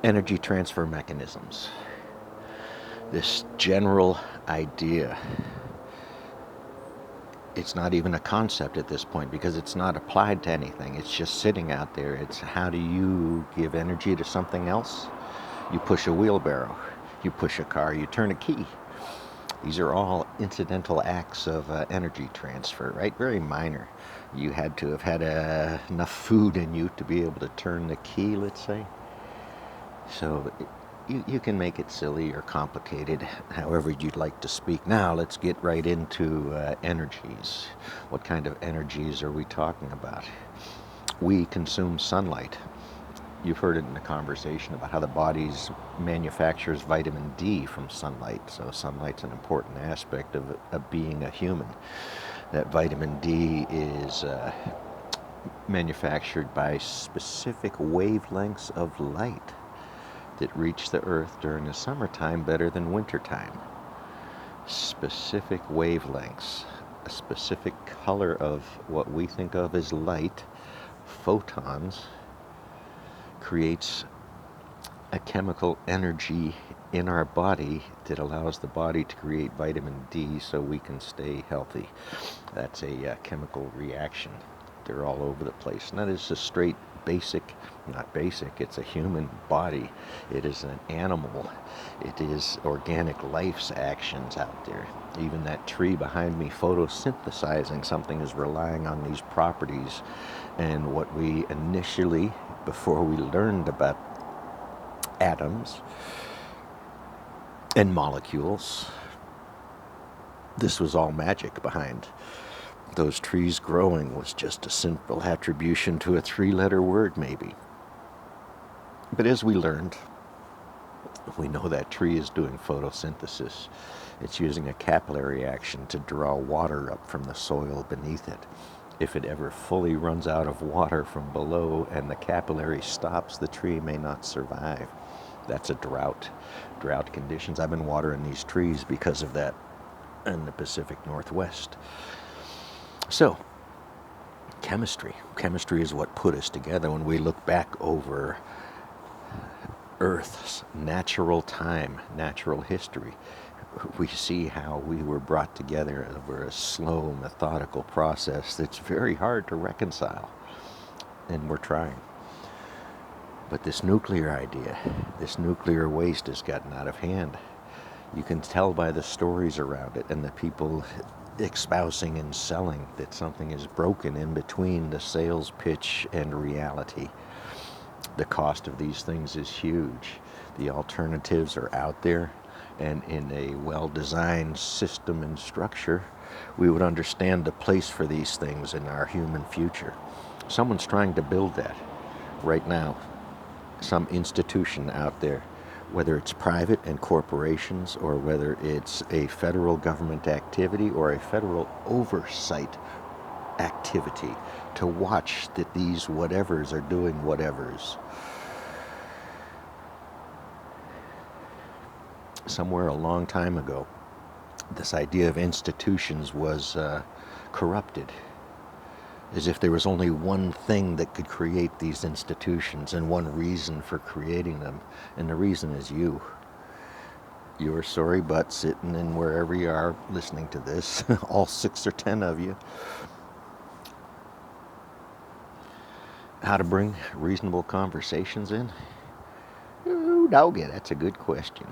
Energy transfer mechanisms. This general idea, it's not even a concept at this point because it's not applied to anything. It's just sitting out there. It's how do you give energy to something else? You push a wheelbarrow, you push a car, you turn a key. These are all incidental acts of energy transfer, right? Very minor. You had to have had enough food in you to be able to turn the key, let's say. So you can make it silly or complicated, however you'd like to speak. Now let's get right into energies. What kind of energies are we talking about? We consume sunlight. You've heard it in the conversation about how the body manufactures vitamin D from sunlight. So sunlight's an important aspect of being a human. That vitamin D is manufactured by specific wavelengths of light that reach the earth during the summertime better than wintertime. Specific wavelengths, a specific color of what we think of as light, photons, creates a chemical energy in our body that allows the body to create vitamin D so we can stay healthy. That's a chemical reaction. They're all over the place. And that is a straight not basic, it's a human body. It is an animal. It is organic life's actions out there. Even that tree behind me photosynthesizing something is relying on these properties. And what we initially, before we learned about atoms and molecules, this was all magic behind those trees growing, was just a simple attribution to a three-letter word, maybe. But as we learned, we know that tree is doing photosynthesis. It's using a capillary action to draw water up from the soil beneath it. If it ever fully runs out of water from below and the capillary stops, the tree may not survive. That's a drought conditions. I've been watering these trees because of that in the Pacific Northwest. So, chemistry. Chemistry is what put us together. When we look back over Earth's natural time, natural history, we see how we were brought together over a slow, methodical process that's very hard to reconcile. And we're trying. But this nuclear idea, this nuclear waste has gotten out of hand. You can tell by the stories around it and the people espousing and selling that something is broken in between the sales pitch and reality. The cost of these things is huge. The alternatives are out there, and in a well-designed system and structure, we would understand the place for these things in our human future. Someone's trying to build that right now. Some institution out there, whether it's private and corporations or whether it's a federal government activity or a federal oversight activity to watch that these whatevers are doing whatevers. Somewhere a long time ago, this idea of institutions was corrupted, as if there was only one thing that could create these institutions and one reason for creating them, and the reason is you. Your sorry butt sitting in wherever you are listening to this, all 6 or 10 of you. How to bring reasonable conversations in? Ooh, doggy, that's a good question.